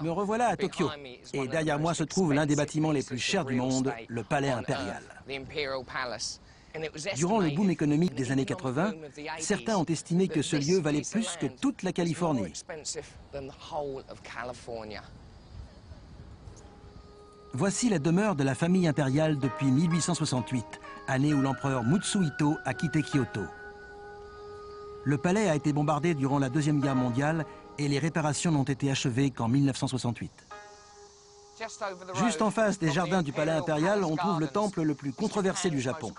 Me revoilà à Tokyo, et derrière moi se trouve l'un des bâtiments les plus chers du monde, le Palais impérial. Durant le boom économique des années 80, certains ont estimé que ce lieu valait plus que toute la Californie. Voici la demeure de la famille impériale depuis 1868, année où l'empereur Mutsuhito a quitté Kyoto. Le palais a été bombardé durant la Deuxième Guerre mondiale et les réparations n'ont été achevées qu'en 1968. Juste en face des jardins du palais impérial, on trouve le temple le plus controversé du Japon.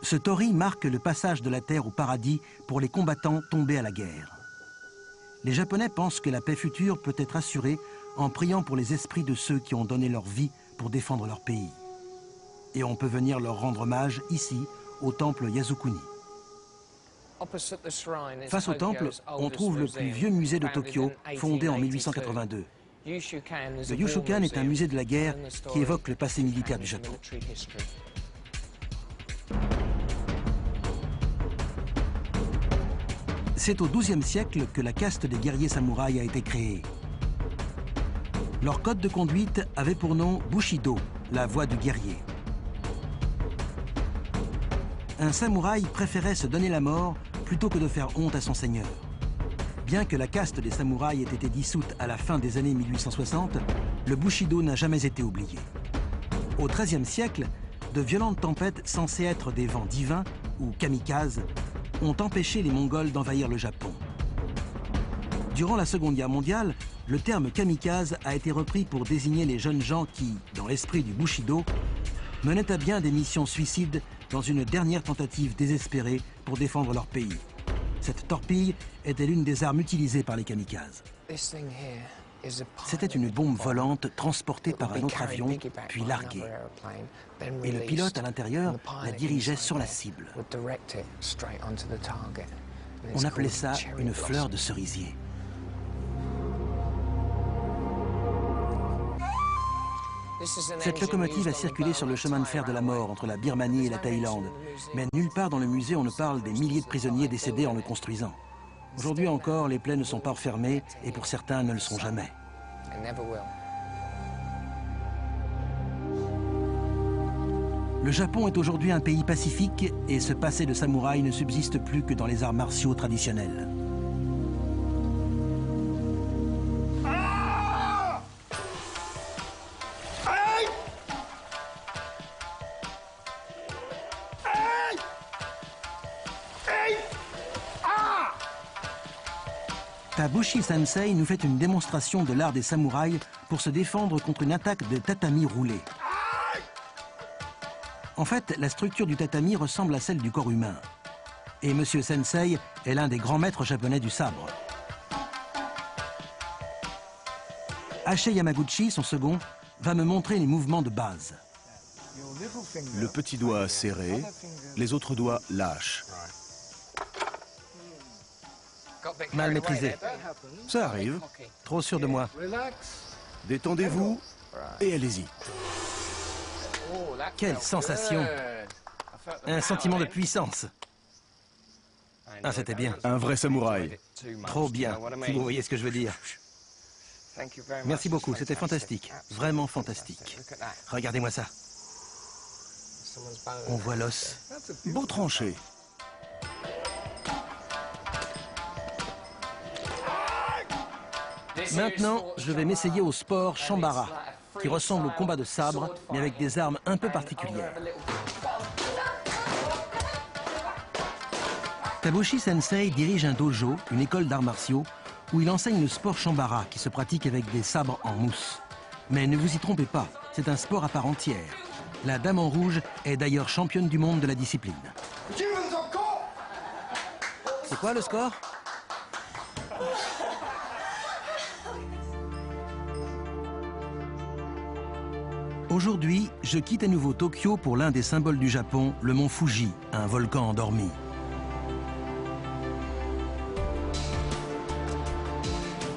Ce torii marque le passage de la terre au paradis pour les combattants tombés à la guerre. Les Japonais pensent que la paix future peut être assurée en priant pour les esprits de ceux qui ont donné leur vie pour défendre leur pays. Et on peut venir leur rendre hommage ici, au temple Yasukuni. Face au temple, on trouve le plus vieux musée de Tokyo, fondé en 1882. Le Yushukan est un musée de la guerre qui évoque le passé militaire du Japon. C'est au XIIe siècle que la caste des guerriers samouraïs a été créée. Leur code de conduite avait pour nom Bushido, la voie du guerrier. Un samouraï préférait se donner la mort plutôt que de faire honte à son seigneur. Bien que la caste des samouraïs ait été dissoute à la fin des années 1860, le Bushido n'a jamais été oublié. Au XIIIe siècle, de violentes tempêtes censées être des vents divins, ou kamikazes, ont empêché les Mongols d'envahir le Japon. Durant la Seconde Guerre mondiale, le terme kamikaze a été repris pour désigner les jeunes gens qui, dans l'esprit du Bushido, menaient à bien des missions suicides dans une dernière tentative désespérée pour défendre leur pays. Cette torpille était l'une des armes utilisées par les kamikazes. C'était une bombe volante transportée par un autre avion, puis larguée. Et le pilote à l'intérieur la dirigeait sur la cible. On appelait ça une fleur de cerisier. Cette locomotive a circulé sur le chemin de fer de la mort entre la Birmanie et la Thaïlande. Mais nulle part dans le musée on ne parle des milliers de prisonniers décédés en le construisant. Aujourd'hui encore, les plaies ne sont pas refermées et pour certains ne le seront jamais. Le Japon est aujourd'hui un pays pacifique et ce passé de samouraï ne subsiste plus que dans les arts martiaux traditionnels. Tabushi Sensei nous fait une démonstration de l'art des samouraïs pour se défendre contre une attaque de tatami roulé. En fait, la structure du tatami ressemble à celle du corps humain. Et Monsieur Sensei est l'un des grands maîtres japonais du sabre. Hache Yamaguchi, son second, va me montrer les mouvements de base. Le petit doigt serré, les autres doigts lâches. Mal maîtrisé. Ça arrive. Trop sûr de moi. Détendez-vous et allez-y. Quelle sensation! Un sentiment de puissance. Ah, c'était bien. Un vrai samouraï. Trop bien, si vous voyez ce que je veux dire. Merci beaucoup, c'était fantastique. Vraiment fantastique. Regardez-moi ça. On voit l'os. Beau tranché. Maintenant, je vais m'essayer au sport Shambara, qui ressemble au combat de sabre, mais avec des armes un peu particulières. Tabushi Sensei dirige un dojo, une école d'arts martiaux, où il enseigne le sport Shambara, qui se pratique avec des sabres en mousse. Mais ne vous y trompez pas, c'est un sport à part entière. La Dame en rouge est d'ailleurs championne du monde de la discipline. C'est quoi le score ? Aujourd'hui, je quitte à nouveau Tokyo pour l'un des symboles du Japon, le mont Fuji, un volcan endormi.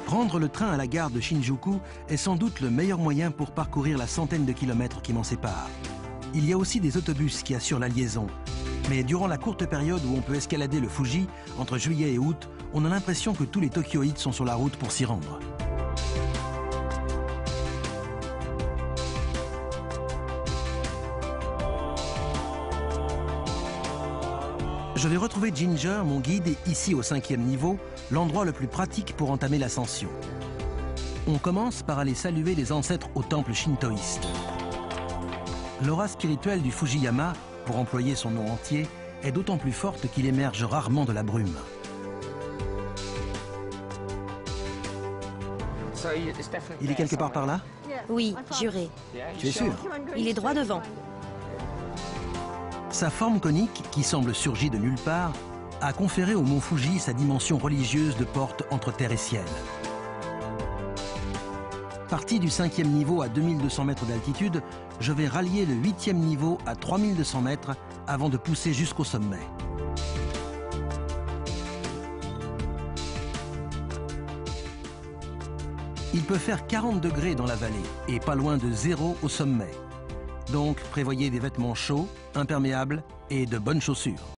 Prendre le train à la gare de Shinjuku est sans doute le meilleur moyen pour parcourir la centaine de kilomètres qui m'en séparent. Il y a aussi des autobus qui assurent la liaison, Mais durant la courte période où on peut escalader le Fuji, entre juillet et août, on a l'impression que tous les Tokyoïtes sont sur la route pour s'y rendre. Je vais retrouver Ginger, mon guide, ici au 5e niveau, l'endroit le plus pratique pour entamer l'ascension. On commence par aller saluer les ancêtres au temple shintoïste. L'aura spirituelle du Fujiyama, pour employer son nom entier, est d'autant plus forte qu'il émerge rarement de la brume. Il est quelque part par là? Oui, juré. Tu es sûr? Il est droit devant. Sa forme conique, qui semble surgie de nulle part, a conféré au mont Fuji sa dimension religieuse de porte entre terre et ciel. Parti du 5e niveau à 2200 mètres d'altitude, je vais rallier le 8e niveau à 3200 mètres avant de pousser jusqu'au sommet. Il peut faire 40 degrés dans la vallée et pas loin de 0 au sommet. Donc prévoyez des vêtements chauds, imperméables et de bonnes chaussures.